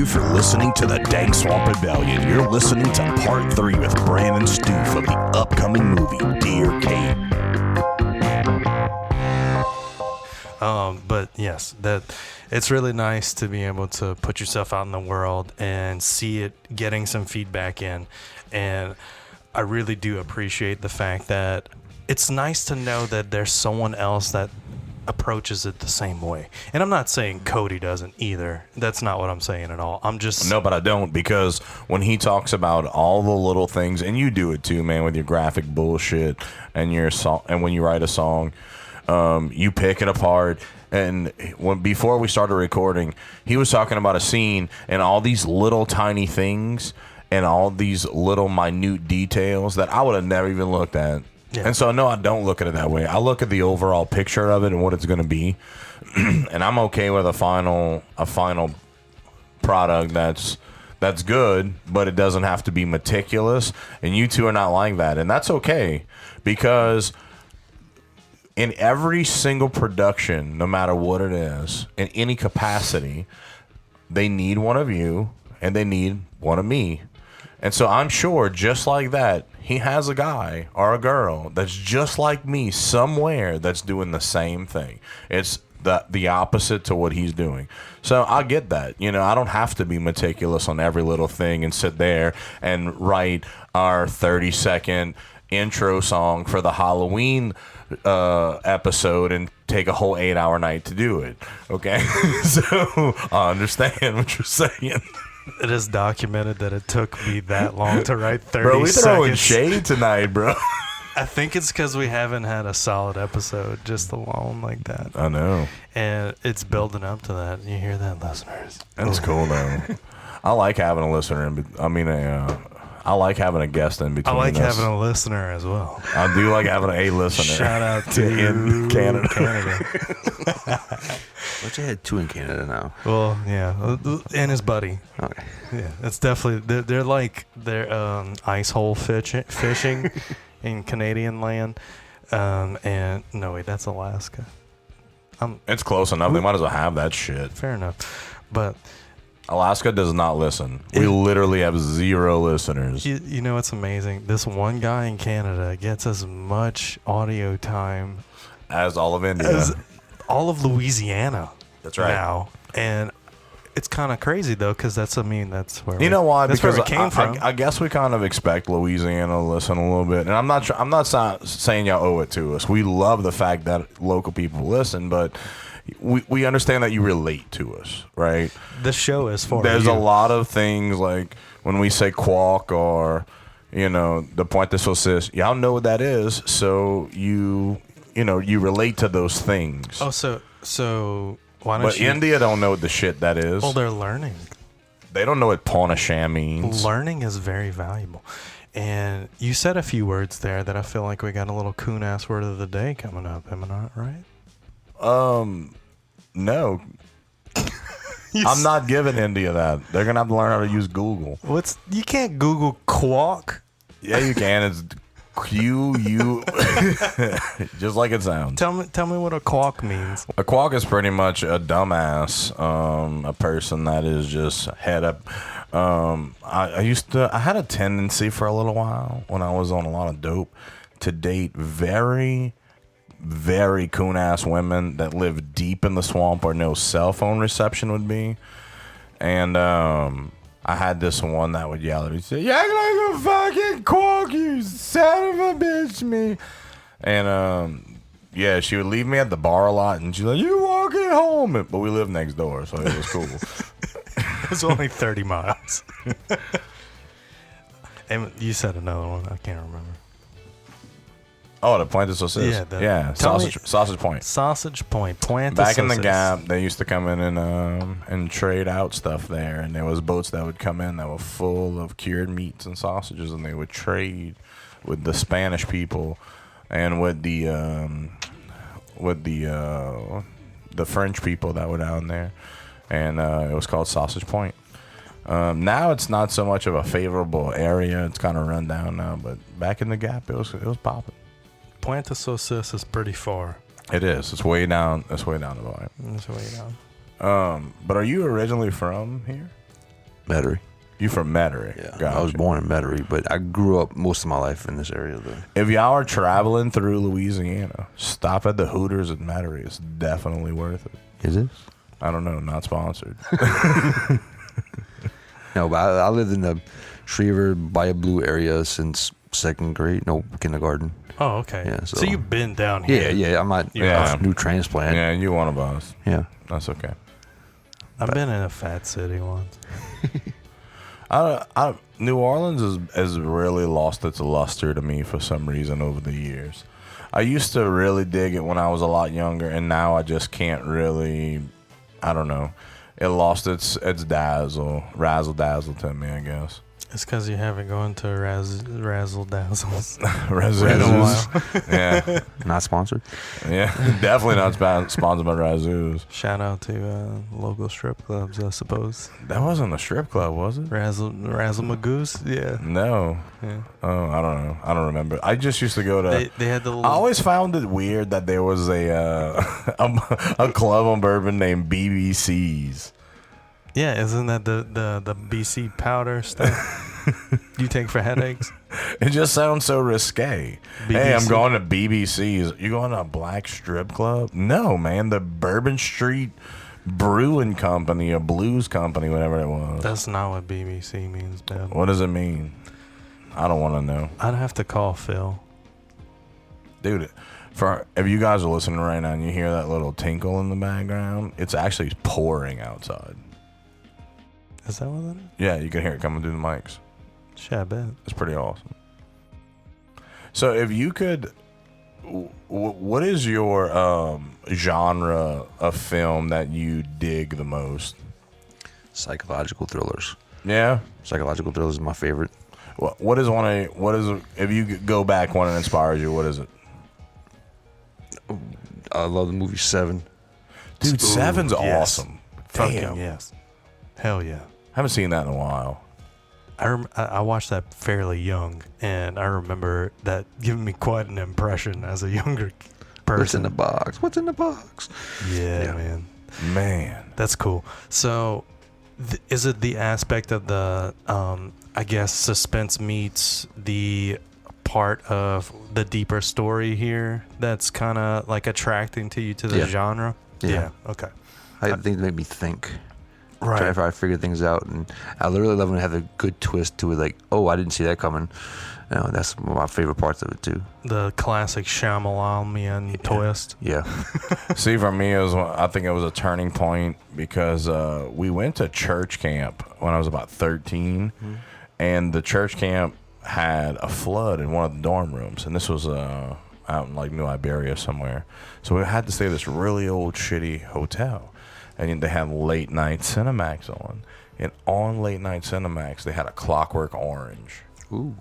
you for listening to the Dank Swamp Rebellion. You're listening to part 3 with Brandon Stouff of the upcoming movie, Dear Kate. But yes, that it's really nice to be able to put yourself out in the world and see it getting some feedback in. And I really do appreciate the fact that it's nice to know that there's someone else that approaches it the same way. And I'm not saying Cody doesn't either. That's not what I'm saying at all. I'm just... No, but I don't, because when he talks about all the little things, and you do it too, man, with your graphic bullshit and your song, and when you write a song, you pick it apart. And before we started recording, he was talking about a scene and all these little tiny things and all these little minute details that I would have never even looked at. Yeah. And so, no, I don't look at it that way. I look at the overall picture of it and what it's going to be. And I'm okay with a final product that's good, but it doesn't have to be meticulous. And you two are not like that. And that's okay, because in every single production, no matter what it is, in any capacity, they need one of you and they need one of me. And so I'm sure, just like that, he has a guy or a girl that's just like me somewhere that's doing the same thing. It's the opposite to what he's doing. So I get that. You know, I don't have to be meticulous on every little thing and sit there and write our 30-second intro song for the Halloween episode and take a whole 8-hour night to do it. Okay? So I understand what you're saying. It is documented that it took me that long to write 30 bro, we seconds. throwing shade tonight, bro. I think it's because we haven't had a solid episode just alone like that. I know. And it's building up to that. You hear that, listeners? That's cool, though. I like having a listener. I like having a guest in between. I like us. having a listener as well. I do like having a listener. Shout out to in Canada. But you had 2 in Canada now. Well, yeah, and his buddy. Okay. Yeah, it's definitely they're like ice hole fishing in Canadian land. And no wait, that's Alaska. It's close enough. They might as well have that shit. Fair enough, but Alaska does not listen. We literally have 0 listeners. You know what's amazing? This one guy in Canada gets as much audio time as all of India. As all of Louisiana. That's right. Now. And it's kind of crazy, though, because that's where you know why? That's because where it came from. I guess we kind of expect Louisiana to listen a little bit. And I'm not saying y'all owe it to us. We love the fact that local people listen, but we understand that you relate to us, right? The show is for There's you. a lot of things like when we say quack or, the pointe de saucisse, y'all know what that is, so you relate to those things. Oh, so why don't But India don't know what the shit that is. Well, they're learning. They don't know what Ponasham means. Learning is very valuable. And you said a few words there that I feel like we got a little coon-ass word of the day coming up. Am I not right? No. I'm not giving India that. They're going to have to learn how to use Google. You can't Google quack. Yeah, you can. It's Q-U. Just like it sounds. Tell me what a quack means. A quack is pretty much a dumbass, a person that is just head up. I had a tendency for a little while when I was on a lot of dope to date very, very coon-ass women that live deep in the swamp where no cell phone reception would be. And I had this one that would yell at me, say, "You act like a fucking quack, you son of a bitch, me." And yeah, she would leave me at the bar a lot, and she's like, "You walking home," but we lived next door, so it was cool. It was only 30 miles. And you said another one. I can't remember. Oh, the Pointe de Saucisse. Yeah, Sausage Point. Sausage Point. Pointe de Back in the Saucisse. Gap, they used to come in and trade out stuff there, and there was boats that would come in that were full of cured meats and sausages, and they would trade with the Spanish people and with the French people that were down there, and it was called Sausage Point. Now it's not so much of a favorable area; it's kind of run down now. But back in the Gap, it was popping. Pointe de Saucisse is pretty far. It is. It's way down. It's way down the line. It's way down. But are you originally from here? Metairie. You from Metairie? Yeah, Gotcha. I was born in Metairie, but I grew up most of my life in this area. Though. If y'all are traveling through Louisiana, stop at the Hooters in Metairie. It's definitely worth it. Is it? I don't know. Not sponsored. No, but I lived in the Schriever, Bayou Blue area since kindergarten. Oh, okay. Yeah, so so- you've been down here. Yeah. I'm not Yeah. a new transplant. Yeah, you one of us. Yeah. That's okay. I've been in a fat city once. New Orleans has really lost its luster to me for some reason over the years. I used to really dig it when I was a lot younger, and now I just can't really. I don't know. It lost its razzle dazzle to me, I guess. It's because you haven't gone to Razzle Dazzles. Razzoos. Yeah, Not sponsored. yeah, definitely not sponsored by Razzoos. Shout out to local strip clubs, I suppose. That wasn't a strip club, was it? Razzle Magoose, yeah. No. Yeah. Oh, I don't know. I don't remember. I just used to go to. They had the I little, always found it weird that there was a club on Bourbon named BBC's. yeah. Isn't that the BC powder stuff you take for headaches? It just sounds so risque. BBC. Hey, I'm going to BBC's. You going to a black strip club? No, man. The Bourbon Street Brewing Company, a blues company, whatever it was. That's not what BBC means, man. What does it mean? I don't want to know. I'd have to call Phil. Dude, if you guys are listening right now and you hear that little tinkle in the background, it's actually pouring outside. Is that what that is? Yeah, you can hear it coming through the mics. Shit, I bet. It's pretty awesome. So if you could, what is your genre of film that you dig the most? Psychological thrillers. Yeah. Psychological thrillers is my favorite. What is if you could go back one that inspires you? What is it? I love the movie Seven. Dude, Seven's yes. awesome. Fucking Damn. yes. Hell yeah. Haven't seen that in a while. I watched that fairly young, and I remember that giving me quite an impression as a younger person. What's in the box? What's in the box? Yeah, Yeah. Man. that's cool. So, is it the aspect of the, I guess, suspense meets the part of the deeper story here that's kind of like attracting to you to the Yeah. genre? Yeah. Okay. I think they make me think. Right. Try to figure things out, and I literally love when they have a good twist to it. Like, oh, I didn't see that coming. You know, that's one of my favorite parts of it too. The classic Shyamalamian twist. Yeah. See, for me, I think it was a turning point because we went to church camp when I was about 13, and the church camp had a flood in one of the dorm rooms, and this was out in like New Iberia somewhere. So we had to stay at this really old, shitty hotel, and they had late night Cinemax on, and on late night Cinemax they had a Clockwork Orange. Ooh.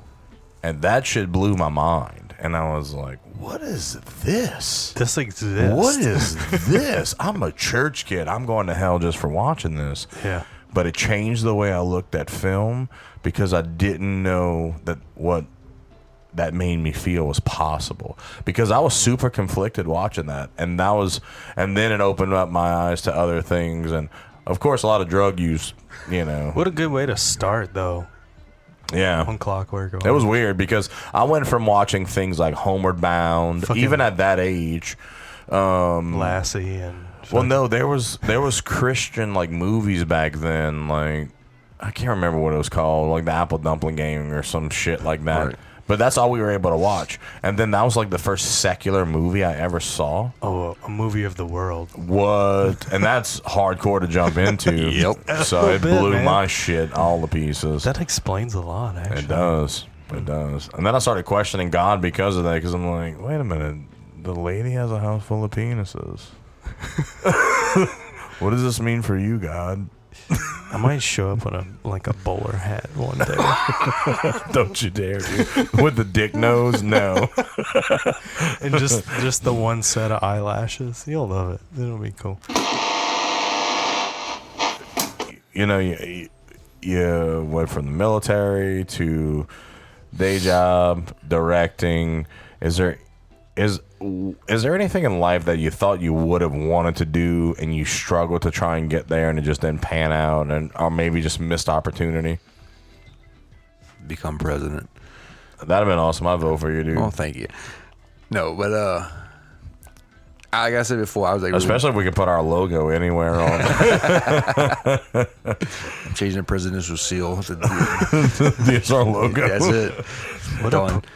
And that shit blew my mind. And I was like, what is this? This exists. What is this? I'm a church kid. I'm going to hell just for watching this. Yeah. But it changed the way I looked at film because I didn't know that what that made me feel was possible. Because I was super conflicted watching that. And then it opened up my eyes to other things. And of course, a lot of drug use, you know. What a good way to start, though, Yeah. on Clockwork Orange. It was weird because I went from watching things like Homeward Bound, Fucking- even at that age. Lassie and... Well, no, there was Christian like movies back then. Like I can't remember what it was called, like the Apple Dumpling Gang or some shit like that. Right. But that's all we were able to watch. And then that was like the first secular movie I ever saw. Oh, a movie of the world. What? And that's hardcore to jump into. Yep. So it bit, blew man. my shit all to pieces. That explains a lot, actually. It does. It does. And then I started questioning God because of that, because I'm like, wait a minute. The lady has a house full of penises. What does this mean for you, God? I might show up with a bowler hat one day. Don't you dare, dude. With the dick nose? No. And just the one set of eyelashes. You'll love it. It'll be cool. You know, you went from the military to day job, directing. is there anything in life that you thought you would have wanted to do and you struggled to try and get there and it just didn't pan out, or maybe just missed opportunity? Become president. That'd have been awesome. I'd vote for you, dude. Oh, thank you. No, but like I said before, I was like, especially if we could put our logo anywhere on changing the presidential seal. DSR logo. That's it.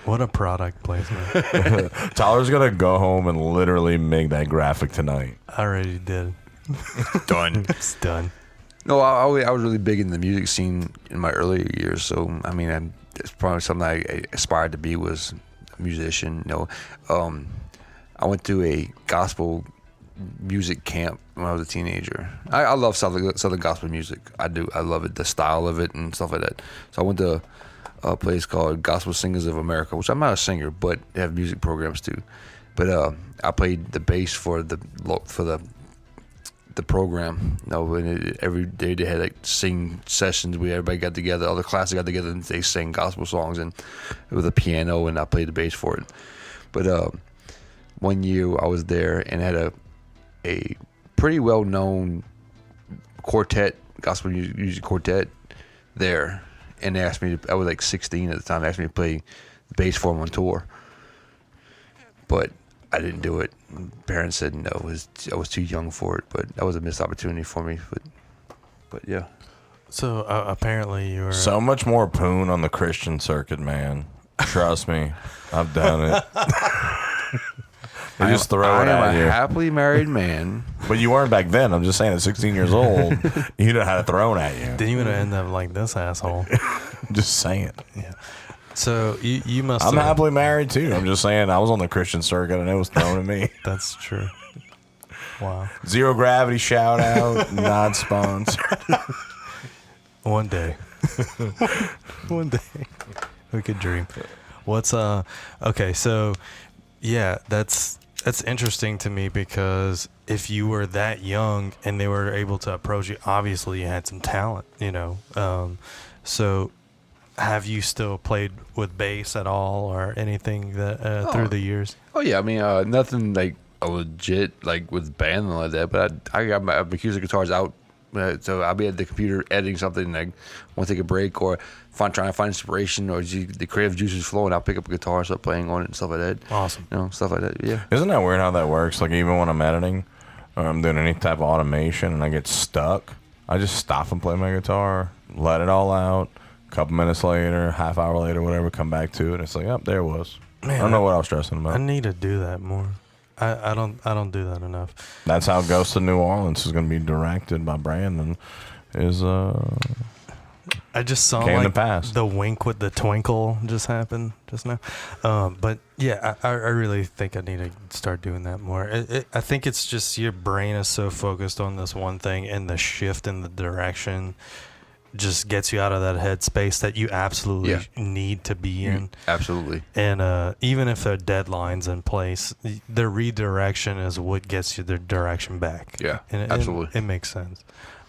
What a product placement. Tyler's gonna go home and literally make that graphic tonight. I already did. Done. It's done. No, I was really big in the music scene in my earlier years. So I mean, it's probably something I aspired to be, was a musician. I went to a gospel music camp when I was a teenager. I love Southern gospel music. I do. I love it, the style of it and stuff like that. So I went to a place called Gospel Singers of America, which I'm not a singer, but they have music programs too. But I played the bass for the program. And every day they had like sing sessions where everybody got together, all the classes got together, and they sang gospel songs and with a piano, and I played the bass for it. But one year I was there and had a pretty well known quartet, gospel music quartet there, and they asked me to, I was like 16 at the time, they asked me to play the bass for them on tour, but I didn't do it. Parents said no, I was too young for it, but that was a missed opportunity for me. But yeah. So apparently you were So much more poon on the Christian circuit, man. Trust me, I've done it. They just throw it at I am you. a happily married man. But you weren't back then. I'm just saying, at 16 years old, you know how to throw it at you. Then you would have ended up like this asshole. Just saying. Yeah. So you must. I'm have, happily married too. I'm just saying, I was on the Christian circuit and it was thrown at me. That's true. Wow. Zero Gravity shout out, not sponsored. One day. One day. We could dream. What's okay, so yeah, that's interesting to me, because if you were that young and they were able to approach you, obviously you had some talent, so have you still played with bass at all or anything that through the years? Oh yeah, I mean nothing like a legit like with band and like that, but I got my acoustic guitars out, so I'll be at the computer editing something and I want to take a break or trying to find inspiration or the creative juices flowing. I'll pick up a guitar and start playing on it and stuff like that. Awesome. Stuff like that. Yeah. Isn't that weird how that works? Like, even when I'm editing or I'm doing any type of automation and I get stuck, I just stop and play my guitar, let it all out. A couple minutes later, half hour later, whatever, come back to it. And it's like, yep, there it was. Man, I don't know what I was stressing about. I need to do that more. I don't do that enough. That's how Ghost of New Orleans is going to be directed by Brandon. I just saw Came to like pass. the wink with the twinkle just happened just now. But yeah, I really think I need to start doing that more. I think it's just your brain is so focused on this one thing, and the shift in the direction just gets you out of that headspace that you absolutely need to be in. Absolutely. And even if there are deadlines in place, the redirection is what gets you the direction back. Yeah, and absolutely. It makes sense.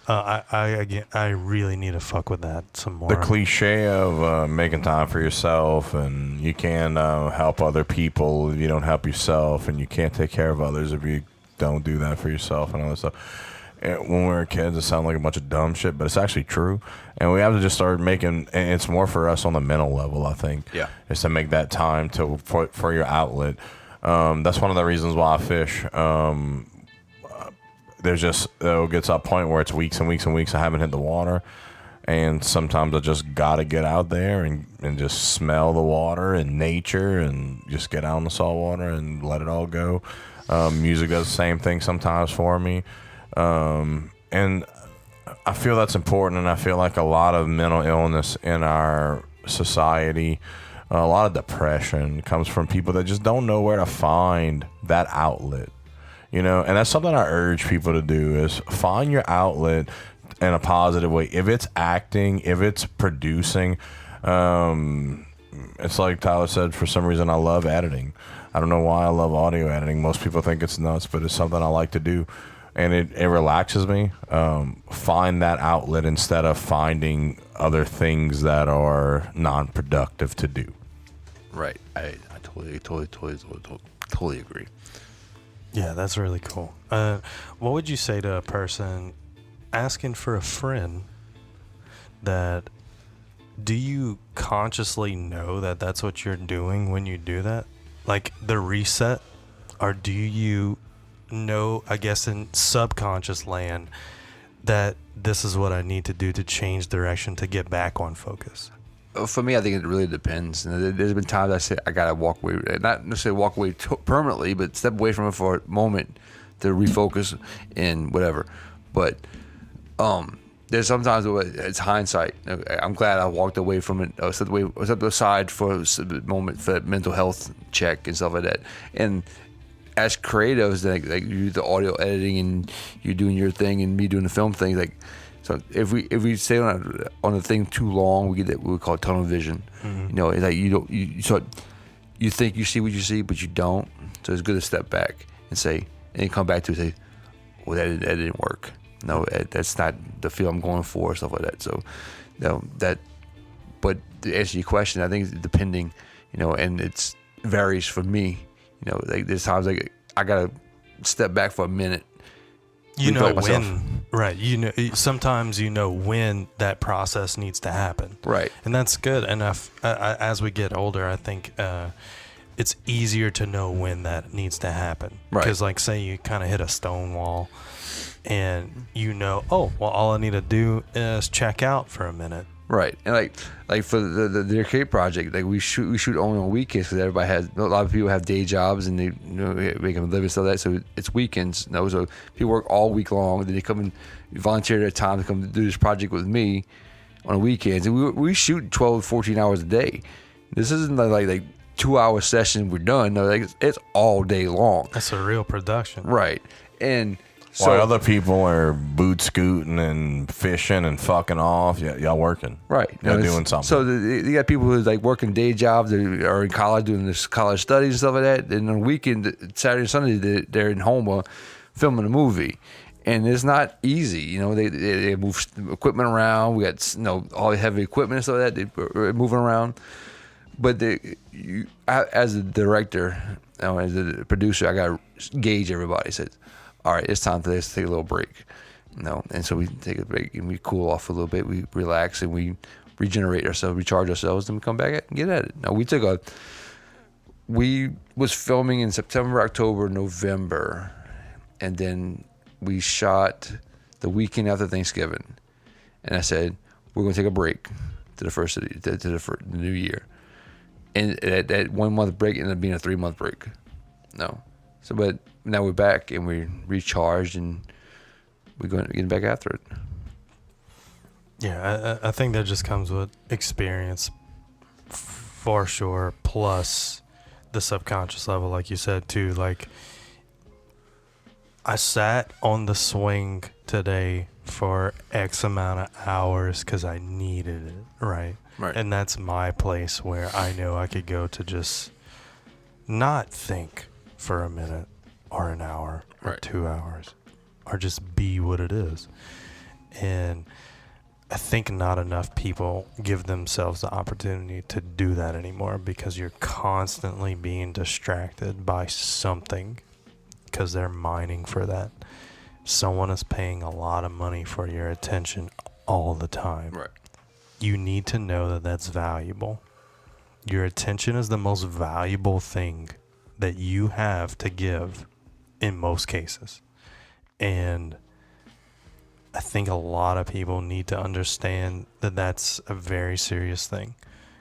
I really need to fuck with that some more. The cliche of making time for yourself, and you can't help other people if you don't help yourself, and you can't take care of others if you don't do that for yourself, and all that stuff. When we were kids, it sounded like a bunch of dumb shit, but it's actually true. And we have to just start making, and it's more for us on the mental level, I think. Yeah. Is to make that time for your outlet. That's one of the reasons why I fish. There's just, it gets to a point where it's weeks and weeks and weeks I haven't hit the water. And sometimes I just got to get out there and just smell the water and nature and just get out in the salt water and let it all go. Music does the same thing sometimes for me. And I feel that's important, and I feel like a lot of mental illness in our society, a lot of depression comes from people that just don't know where to find that outlet, and that's something I urge people to do, is find your outlet in a positive way. If it's acting, if it's producing, it's like Tyler said, for some reason I love editing. I don't know why I love audio editing. Most people think it's nuts, but it's something I like to do. And it relaxes me. Find that outlet instead of finding other things that are non-productive to do. Right. I totally. Totally agree. Yeah, that's really cool. What would you say to a person asking for a friend that, do you consciously know that that's what you're doing when you do that? Like the reset? Or do you know, I guess in subconscious land, that this is what I need to do to change direction to get back on focus? For me, I think it really depends. And there's been times I say I gotta walk away, not necessarily walk away permanently, but step away from it for a moment to refocus and whatever. But there's sometimes it's hindsight. I'm glad I walked away from it. I stepped aside for a moment for that mental health check and stuff like that. And as creatives, like you do the audio editing and you're doing your thing and me doing the film thing, like. So if we stay on a thing too long, we get that what we call tunnel vision. Mm-hmm. You know, it's like you think you see what you see, but you don't. So it's good to step back and say, and then come back to it and say, well, that didn't work. No, that's not the feel I'm going for, stuff like that. So, but to answer your question, I think it's depending, you know, and it varies for me. You know, like there's times like I gotta step back for a minute. You know when, right? You know, sometimes you know when that process needs to happen, right? And that's good enough. As we get older, I think it's easier to know when that needs to happen, right? Because, like, say you kind of hit a stone wall, and you know, oh, well, all I need to do is check out for a minute. Right, and like for the arcade project, like we shoot only on weekends because everybody has a lot of people have day jobs and they make them live and stuff like that. So it's weekends. You know, so people work all week long. Then they come and volunteer their time to come do this project with me on the weekends, and we shoot 12, 14 hours a day. This isn't like 2 hour session we're done. No, like it's all day long. That's a real production, right? And so while other people are boot scooting and fishing and fucking off, y'all working. Right. Y'all doing something. So you got people who like working day jobs that are in college doing this college studies and stuff like that. And on the weekend, Saturday and Sunday, they're in Houma filming a movie. And it's not easy. You know, they move equipment around. We got, you know, all the heavy equipment and stuff like that. They're moving around. But as a director, you know, as a producer, I got to gauge everybody. Says, all right, it's time for this to take a little break. You know, and so we take a break and we cool off a little bit. We relax and we regenerate ourselves, recharge ourselves, and we come back and get at it. Now, we was filming in September, October, November, and then we shot the weekend after Thanksgiving. And I said, we're going to take a break to the new year. And that 1 month break ended up being a 3 month break. No. So, but now we're back and we're recharged and we're going to get back after it. Yeah, I think that just comes with experience for sure. Plus the subconscious level, like you said too. Like, I sat on the swing today for X amount of hours because I needed it, right? Right. And that's my place where I know I could go to just not think for a minute or an hour or right. 2 hours or just be what it is. And I think not enough people give themselves the opportunity to do that anymore because you're constantly being distracted by something because they're mining for that. Someone is paying a lot of money for your attention all the time. Right. You need to know that that's valuable. Your attention is the most valuable thing that you have to give in most cases. And I think a lot of people need to understand that that's a very serious thing.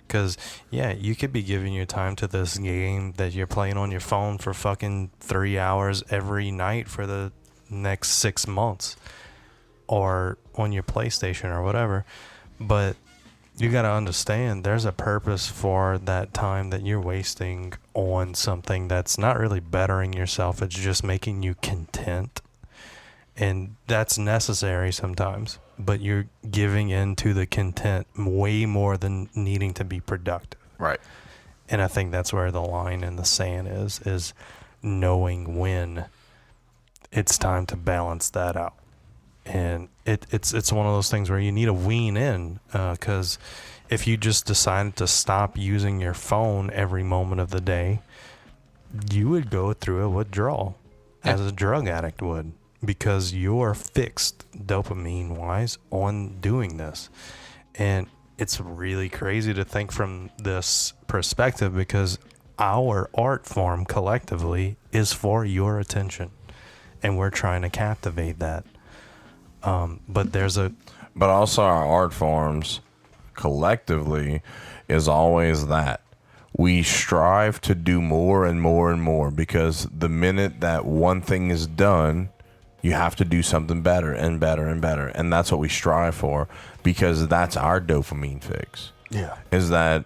Because, yeah, you could be giving your time to this game that you're playing on your phone for fucking 3 hours every night for the next 6 months. Or on your PlayStation or whatever. But you got to understand there's a purpose for that time that you're wasting on something that's not really bettering yourself. It's just making you content. And that's necessary sometimes. But you're giving into the content way more than needing to be productive. Right. And I think that's where the line in the sand is knowing when it's time to balance that out. And it's one of those things where you need to wean in, because if you just decided to stop using your phone every moment of the day, you would go through a withdrawal as a drug addict would, because you're fixed dopamine wise on doing this. And it's really crazy to think from this perspective, because our art form collectively is for your attention, and we're trying to captivate that. But also our art forms collectively is always that we strive to do more and more and more, because the minute that one thing is done, you have to do something better and better and better. And that's what we strive for, because that's our dopamine fix. Yeah. Is that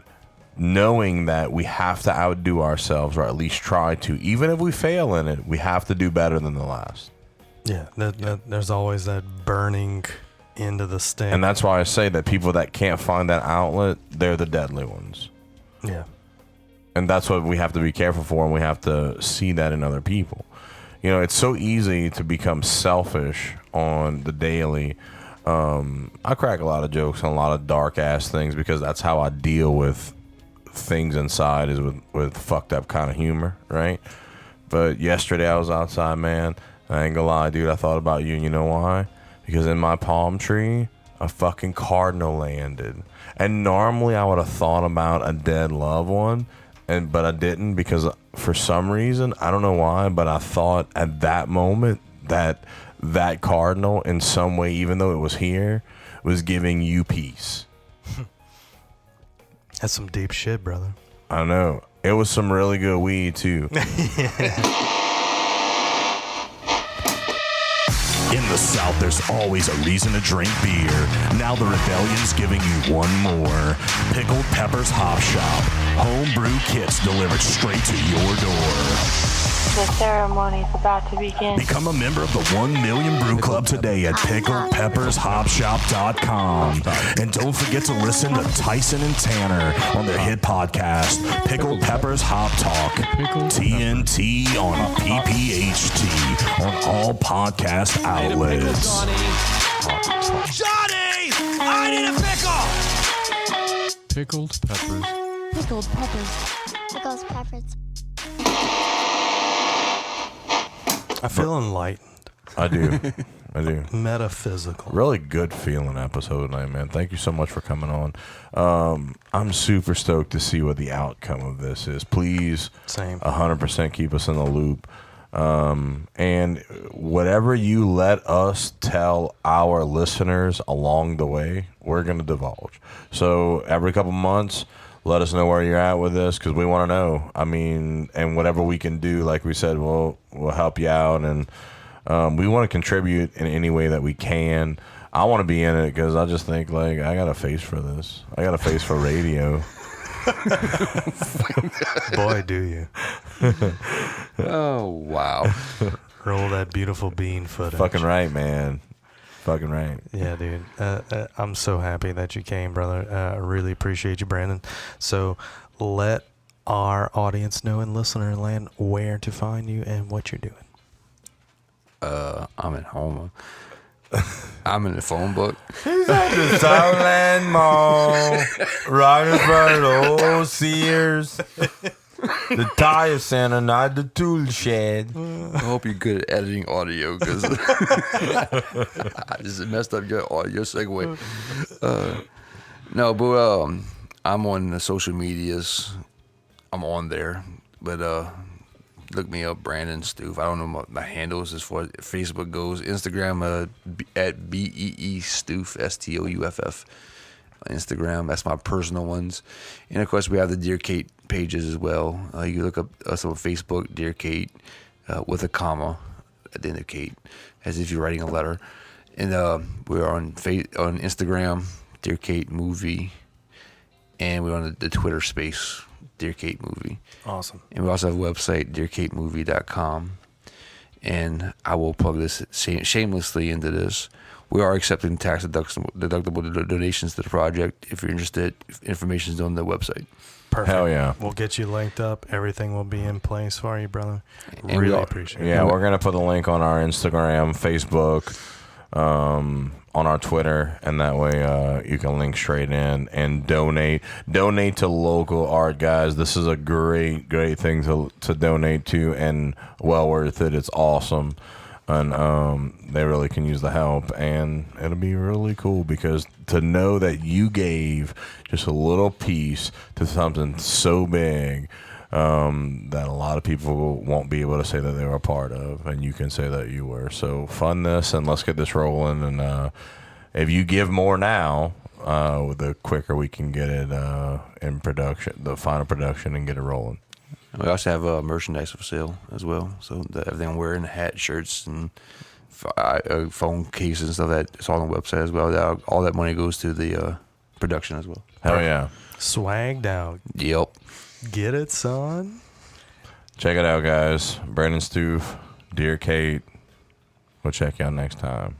knowing that we have to outdo ourselves, or at least try to. Even if we fail in it, we have to do better than the last. Yeah, there's always that burning into the stick. And that's why I say that people that can't find that outlet, they're the deadly ones. Yeah. And that's what we have to be careful for, and we have to see that in other people. You know, it's so easy to become selfish on the daily. I crack a lot of jokes on a lot of dark-ass things, because that's how I deal with things inside, is with fucked up kind of humor, right? But yesterday I was outside, man. I ain't gonna lie, dude. I thought about you, and you know why? Because in my palm tree, a fucking cardinal landed. And normally I would have thought about a dead loved one, but I didn't, because for some reason, I don't know why, but I thought at that moment that cardinal in some way, even though it was here, was giving you peace. That's some deep shit, brother. I know. It was some really good weed, too. In the South, there's always a reason to drink beer. Now the Rebellion's giving you one more. Pickled Peppers Hop Shop. Homebrew kits delivered straight to your door. The ceremony is about to begin. Become a member of the 1 Million Brew Club today at pickledpeppershopshop.com. And don't forget to listen to Tyson and Tanner on their hit podcast, Pickled Peppers Hop Talk. TNT on PPHT on all podcast outlets. Johnny! I need a pickle! Pickled peppers. Pickled peppers. Pickled peppers. I feel enlightened. I do. Metaphysical. Really good feeling episode tonight, man. Thank you so much for coming on. I'm super stoked to see what the outcome of this is. Please, Same. 100% keep us in the loop. And whatever you let us tell our listeners along the way, we're going to divulge. So every couple months, let us know where you're at with this, because we want to know. I mean, and whatever we can do, like we said, we'll help you out. And we want to contribute in any way that we can. I want to be in it, because I just think, like, I got a face for this. I got a face for radio. Boy, do you. Oh, wow. Roll that beautiful bean footage. Fucking right, man. Fucking right. Yeah, dude. I'm so happy that you came, brother. I really appreciate you, Brandon. So let our audience know in listener land where to find you and what you're doing. I'm at home. I'm in the phone book. He's at the Southland Mall, right in front of the old Sears, the tire center, not the tool shed. I hope you're good at editing audio, because I just messed up your audio segue. No, but I'm on the social medias. I'm on there, but look me up, Brandon Stouff. I don't know my handles as far as Facebook goes. Instagram at BEE Stouff, STOUFF. Instagram, that's my personal ones. And of course, we have the Dear Kate pages as well. You can look up us on Facebook, Dear Kate, with a comma at the end of Kate, as if you're writing a letter. And we're on Instagram, Dear Kate Movie, and we're on the Twitter space, Dear Kate Movie. Awesome. And we also have a website, dearkatemovie.com. And I will plug this shamelessly into this. We are accepting tax deductible donations to the project. If you're interested, information is on the website. Perfect. Hell yeah. We'll get you linked up. Everything will be in place for you, brother. And Really appreciate it. Yeah, we're going to put the link on our Instagram, Facebook, on our Twitter, and that way you can link straight in and donate to local art, guys. This is a great thing to donate to, and well worth it. It's awesome, and they really can use the help, and it'll be really cool because to know that you gave just a little piece to something so big that a lot of people won't be able to say that they were a part of, and you can say that you were. So fund this, and let's get this rolling. And if you give more now, the quicker we can get it in production, the final production, and get it rolling. We also have merchandise for sale as well. So everything I'm wearing, hat, shirts, and phone cases and stuff, it's all on the website as well. All that money goes to the production as well. Hell yeah. Swagged out. Yep. Get it, son? Check it out, guys. Brandon Stouff, Dear Kate. We'll check you out next time.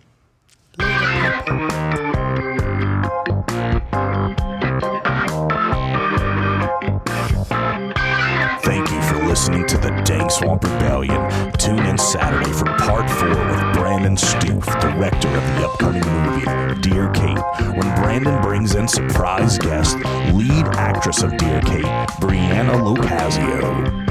Thank you for listening to the Dank Swamp Rebellion. Tune in Saturday for part 4 with Brandon Stouff, director of the upcoming movie Dear Kate, when Brandon brings in surprise guest, lead actress of Dear Kate, Brianna Locasio.